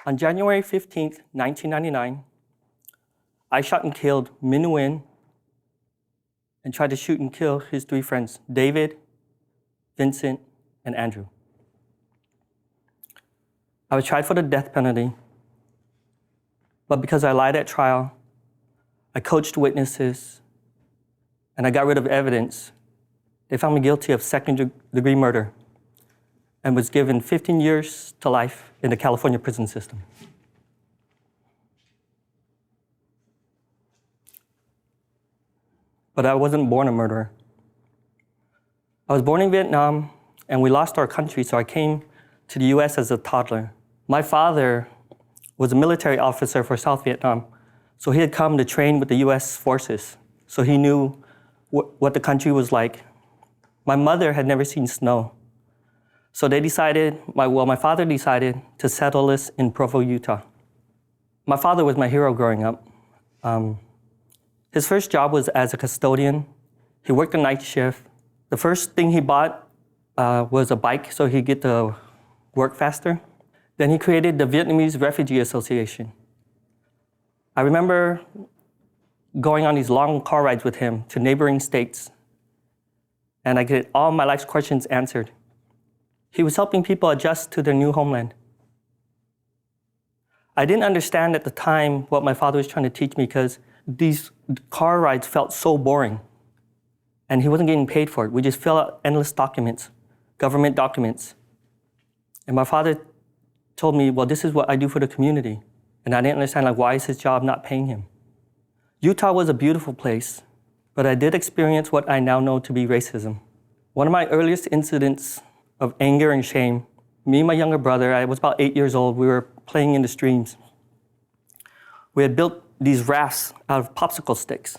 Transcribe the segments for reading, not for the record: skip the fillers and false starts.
On January 15th, 1999, I shot and killed Minh Nguyen and tried to shoot and kill his 3 friends, David, Vincent, and Andrew. I was tried for the death penalty, but because I lied at trial, I coached witnesses, and I got rid of evidence, they found me guilty of second-degree murder and was given 15 years to life in the California prison system. But I wasn't born a murderer. I was born in Vietnam, and we lost our country, so I came to the US as a toddler. My father was a military officer for South Vietnam, so he had come to train with the US forces, so he knew what the country was like. My mother had never seen snow, so my father decided to settle us in Provo, Utah. My father was my hero growing up. His first job was as a custodian. He worked a night shift. The first thing he bought was a bike so he'd get to work faster. Then he created the Vietnamese Refugee Association. I remember going on these long car rides with him to neighboring states, and I get all my life's questions answered. He was helping people adjust to their new homeland. I didn't understand at the time what my father was trying to teach me because these car rides felt so boring, and he wasn't getting paid for it. We just fill out endless documents, government documents. And my father told me, well, this is what I do for the community. And I didn't understand, why is his job not paying him? Utah was a beautiful place, but I did experience what I now know to be racism. One of my earliest incidents of anger and shame, me and my younger brother, I was about 8 years old, we were playing in the streams. We had built these rafts out of popsicle sticks,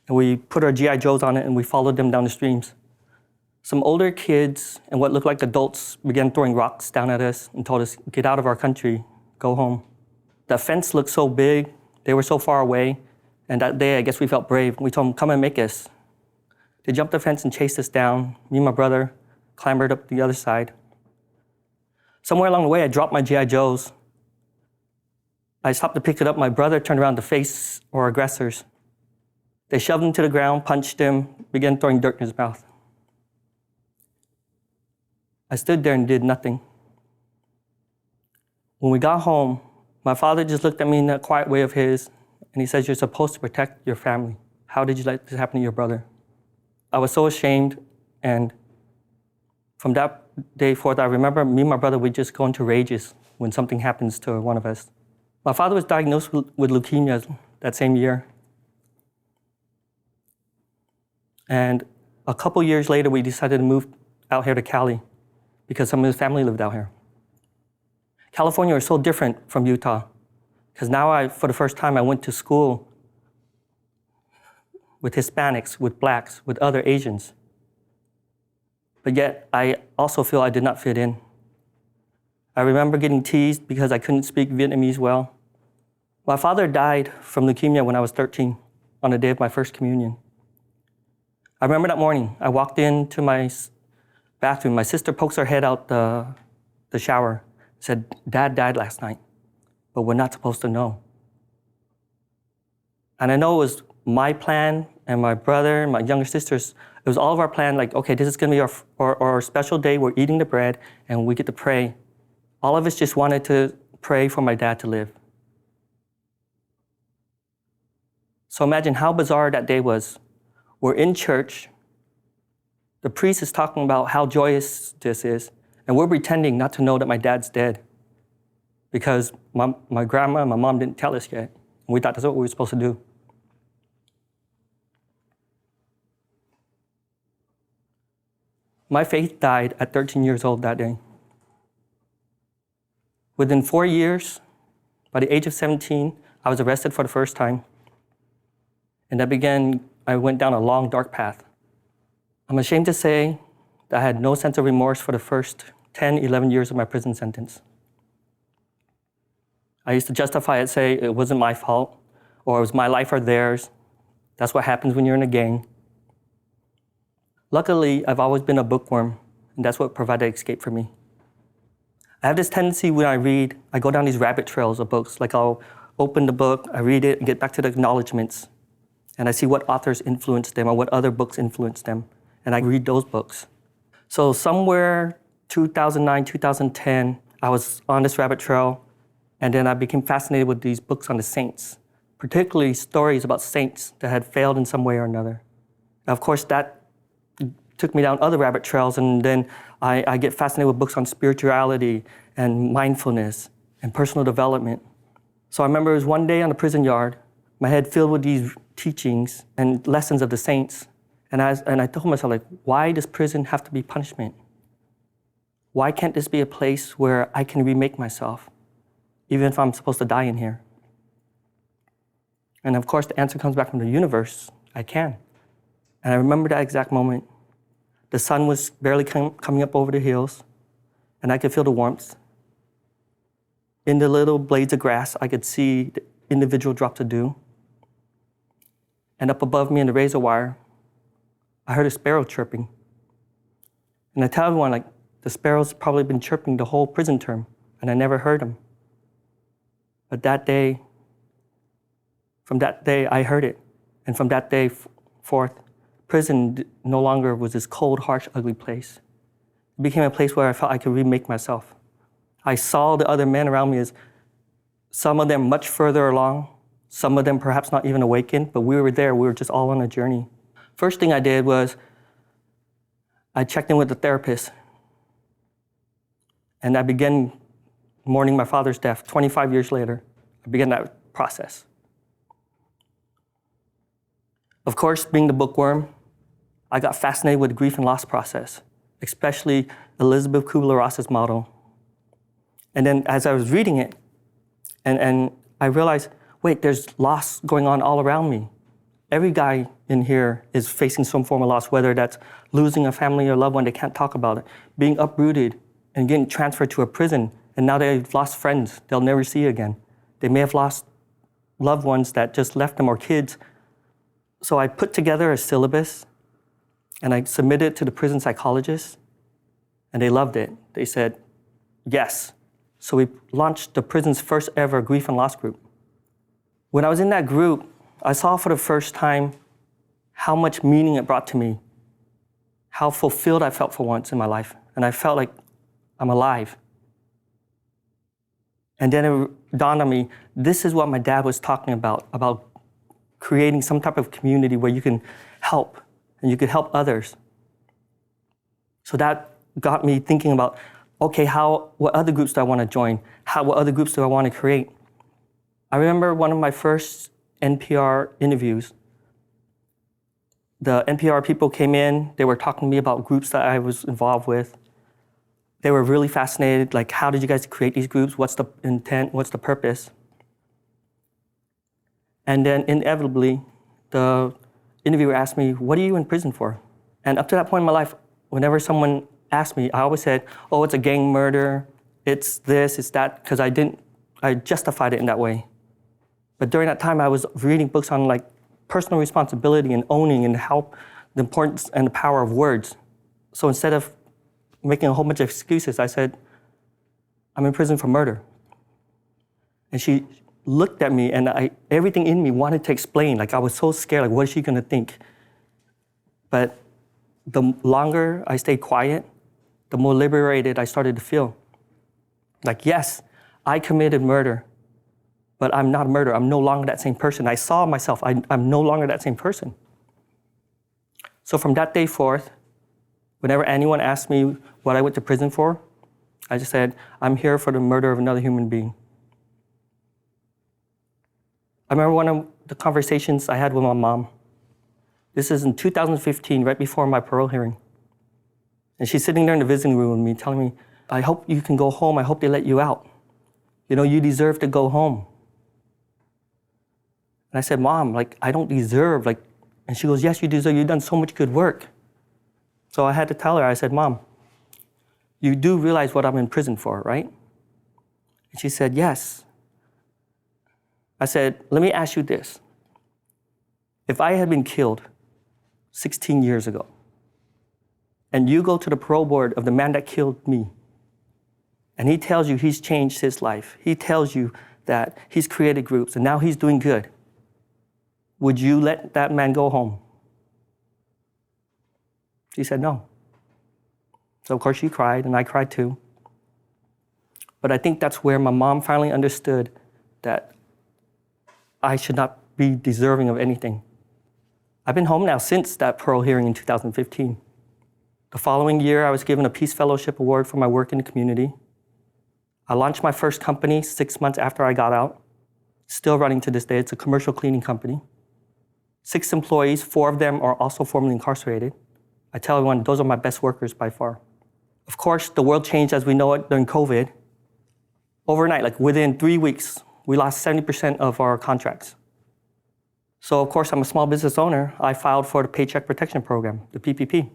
and we put our G.I. Joes on it and we followed them down the streams. Some older kids and what looked like adults began throwing rocks down at us and told us, get out of our country, go home. The fence looked so big, they were so far away, and that day I guess we felt brave. We told them, come and make us. They jumped the fence and chased us down. Me and my brother clambered up the other side. Somewhere along the way, I dropped my G.I. Joes. I stopped to pick it up. My brother turned around to face our aggressors. They shoved him to the ground, punched him, began throwing dirt in his mouth. I stood there and did nothing. When we got home, my father just looked at me in that quiet way of his, and he says, you're supposed to protect your family. How did you let this happen to your brother? I was so ashamed, and from that day forth, I remember me and my brother would just go into rages when something happens to one of us. My father was diagnosed with leukemia that same year. And a couple years later, we decided to move out here to Cali because some of his family lived out here. California is so different from Utah because now for the first time, I went to school with Hispanics, with blacks, with other Asians. But yet, I also feel I did not fit in. I remember getting teased because I couldn't speak Vietnamese well. My father died from leukemia when I was 13 on the day of my first communion. I remember that morning, I walked into my bathroom. My sister pokes her head out the shower, said, Dad died last night, but we're not supposed to know. And I know it was my plan and my brother and my younger sisters, it was all of our plan, okay, this is gonna be our special day, we're eating the bread and we get to pray. All of us just wanted to pray for my dad to live. So imagine how bizarre that day was. We're in church, the priest is talking about how joyous this is, and we're pretending not to know that my dad's dead because my grandma and my mom didn't tell us yet. And we thought that's what we were supposed to do. My faith died at 13 years old that day. Within 4 years, by the age of 17, I was arrested for the first time. And I went down a long, dark path. I'm ashamed to say that I had no sense of remorse for the first 10, 11 years of my prison sentence. I used to justify it, say it wasn't my fault, or it was my life or theirs. That's what happens when you're in a gang. Luckily, I've always been a bookworm, and that's what provided escape for me. I have this tendency when I read, I go down these rabbit trails of books. Like I'll open the book, I read it, and get back to the acknowledgments. And I see what authors influenced them or what other books influenced them. And I read those books. So somewhere 2009, 2010, I was on this rabbit trail. And then I became fascinated with these books on the saints, particularly stories about saints that had failed in some way or another. And of course, that took me down other rabbit trails, and then I get fascinated with books on spirituality and mindfulness and personal development. So I remember it was one day on the prison yard, my head filled with these teachings and lessons of the saints. And I told myself, like, why does prison have to be punishment? Why can't this be a place where I can remake myself, even if I'm supposed to die in here? And of course, the answer comes back from the universe. I can. And I remember that exact moment. The sun was barely coming up over the hills, and I could feel the warmth. In the little blades of grass, I could see the individual drops of dew. And up above me in the razor wire, I heard a sparrow chirping. And I tell everyone, like, the sparrow's probably been chirping the whole prison term, and I never heard him. But that day, from that day, I heard it. And from that day forth, prison no longer was this cold, harsh, ugly place. It became a place where I felt I could remake myself. I saw the other men around me as some of them much further along, some of them perhaps not even awakened, but we were there. We were just all on a journey. First thing I did was I checked in with the therapist, and I began mourning my father's death. 25 years later, I began that process. Of course, being the bookworm, I got fascinated with the grief and loss process, especially Elizabeth Kubler-Ross's model. And then as I was reading it, and I realized, wait, there's loss going on all around me. Every guy in here is facing some form of loss, whether that's losing a family or loved one, they can't talk about it, being uprooted and getting transferred to a prison, and now they've lost friends they'll never see again. They may have lost loved ones that just left them or kids. So I put together a syllabus and I submitted it to the prison psychologists, and they loved it. They said, yes. So we launched the prison's first ever grief and loss group. When I was in that group, I saw for the first time how much meaning it brought to me, how fulfilled I felt for once in my life. And I felt like I'm alive. And then it dawned on me, this is what my dad was talking about creating some type of community where you can help and you can help others. So that got me thinking about, okay, what other groups do I want to join? What other groups do I want to create? I remember one of my first NPR interviews. The NPR people came in, they were talking to me about groups that I was involved with. They were really fascinated, like, how did you guys create these groups? What's the intent? What's the purpose? And then inevitably, the interviewer asked me, what are you in prison for? And up to that point in my life, whenever someone asked me, I always said, oh, it's a gang murder, it's this, it's that, because I justified it in that way. But during that time, I was reading books on like personal responsibility and owning and how the importance and the power of words. So instead of making a whole bunch of excuses, I said, I'm in prison for murder. And she looked at me, and everything in me wanted to explain. Like, I was so scared, like, what is she gonna think? But the longer I stayed quiet, the more liberated I started to feel. Like, yes, I committed murder, but I'm not a murderer. I'm no longer that same person. I saw myself, I'm no longer that same person. So from that day forth, whenever anyone asked me what I went to prison for, I just said, I'm here for the murder of another human being. I remember one of the conversations I had with my mom. This is in 2015, right before my parole hearing. And she's sitting there in the visiting room with me, telling me, I hope you can go home. I hope they let you out. You know, you deserve to go home. And I said, Mom, like, I don't deserve, like, and she goes, yes, you deserve. You've done so much good work. So I had to tell her, I said, Mom, you do realize what I'm in prison for, right? And she said, yes. I said, let me ask you this. If I had been killed 16 years ago, and you go to the parole board of the man that killed me, and he tells you he's changed his life, he tells you that he's created groups and now he's doing good, would you let that man go home? She said no. So of course she cried, and I cried too. But I think that's where my mom finally understood that I should not be deserving of anything. I've been home now since that parole hearing in 2015. The following year, I was given a Peace Fellowship Award for my work in the community. I launched my first company 6 months after I got out, still running to this day. It's a commercial cleaning company. 6 employees, 4 of them are also formerly incarcerated. I tell everyone, those are my best workers by far. Of course, the world changed as we know it during COVID. Overnight, like within 3 weeks, we lost 70% of our contracts. So of course, I'm a small business owner. I filed for the Paycheck Protection Program, the PPP.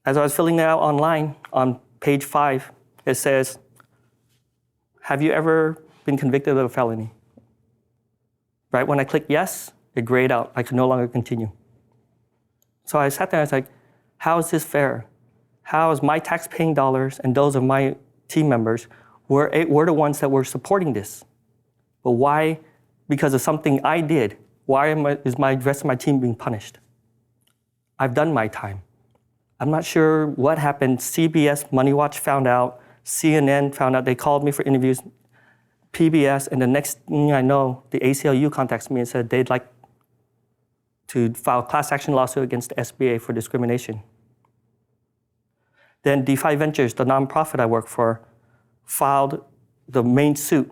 As I was filling it out online, on page 5, it says, have you ever been convicted of a felony? Right when I clicked yes, it grayed out. I could no longer continue. So I sat there and I was like, how is this fair? How is my tax-paying dollars and those of my team members, we're the ones that were supporting this? But why, because of something I did, why is the rest of my team being punished? I've done my time. I'm not sure what happened. CBS, Money Watch found out. CNN found out. They called me for interviews. PBS, and the next thing I know, the ACLU contacts me and said they'd like to file a class action lawsuit against the SBA for discrimination. Then Defy Ventures, the nonprofit I work for, filed the main suit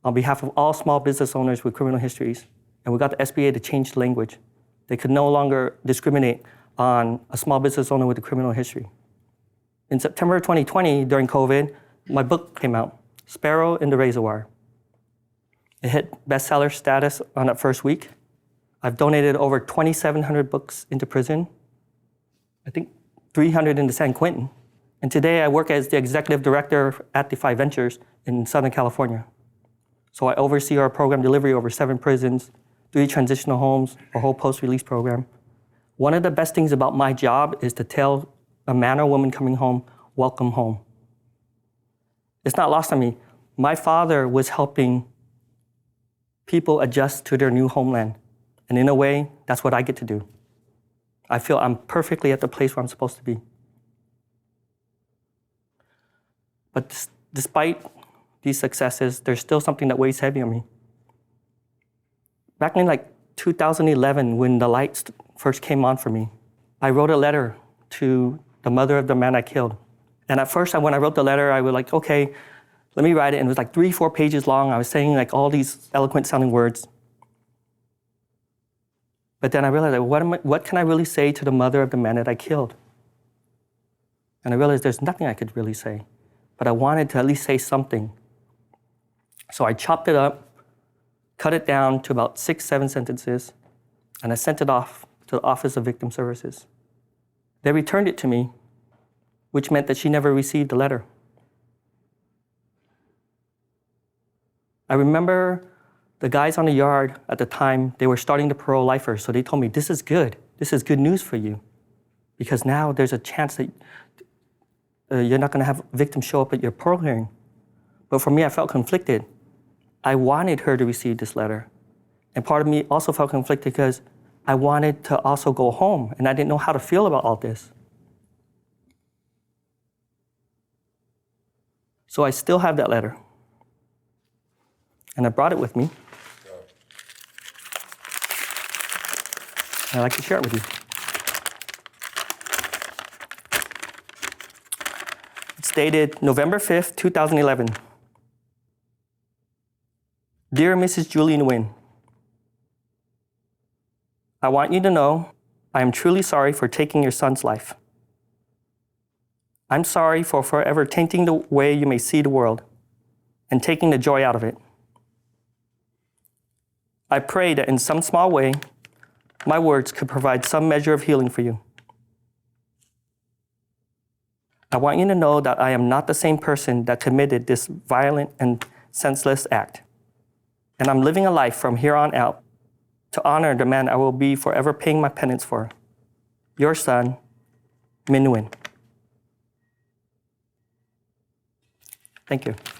on behalf of all small business owners with criminal histories. And we got the SBA to change the language. They could no longer discriminate on a small business owner with a criminal history. In September 2020, during COVID, my book came out, Sparrow and the Razor Wire. It hit bestseller status on that first week. I've donated over 2,700 books into prison, I think 300 into San Quentin. And today I work as the executive director at Defy Ventures in Southern California. So I oversee our program delivery over 7 prisons, 3 transitional homes, a whole post-release program. One of the best things about my job is to tell a man or woman coming home, welcome home. It's not lost on me. My father was helping people adjust to their new homeland. And in a way, that's what I get to do. I feel I'm perfectly at the place where I'm supposed to be. But despite these successes, there's still something that weighs heavy on me. Back in 2011, when the lights first came on for me, I wrote a letter to the mother of the man I killed. And at first, when I wrote the letter, I was like, okay, let me write it. And it was 3-4 pages long. I was saying all these eloquent sounding words. But then I realized, what can I really say to the mother of the man that I killed? And I realized there's nothing I could really say. But I wanted to at least say something. So I chopped it up, cut it down to about 6-7 sentences, and I sent it off to the Office of Victim Services. They returned it to me, which meant that she never received the letter. I remember the guys on the yard at the time, they were starting to parole lifers, so they told me, this is good. This is good news for you, because now there's a chance that you're not going to have victims show up at your parole hearing. But for me, I felt conflicted. I wanted her to receive this letter. And part of me also felt conflicted because I wanted to also go home, and I didn't know how to feel about all this. So I still have that letter. And I brought it with me. I'd like to share it with you. It's dated November 5th, 2011. Dear Mrs. Julian Huynh, I want you to know I am truly sorry for taking your son's life. I'm sorry for forever tainting the way you may see the world and taking the joy out of it. I pray that in some small way, my words could provide some measure of healing for you. I want you to know that I am not the same person that committed this violent and senseless act. And I'm living a life from here on out to honor the man I will be forever paying my penance for. Your son, Minh Huynh. Thank you.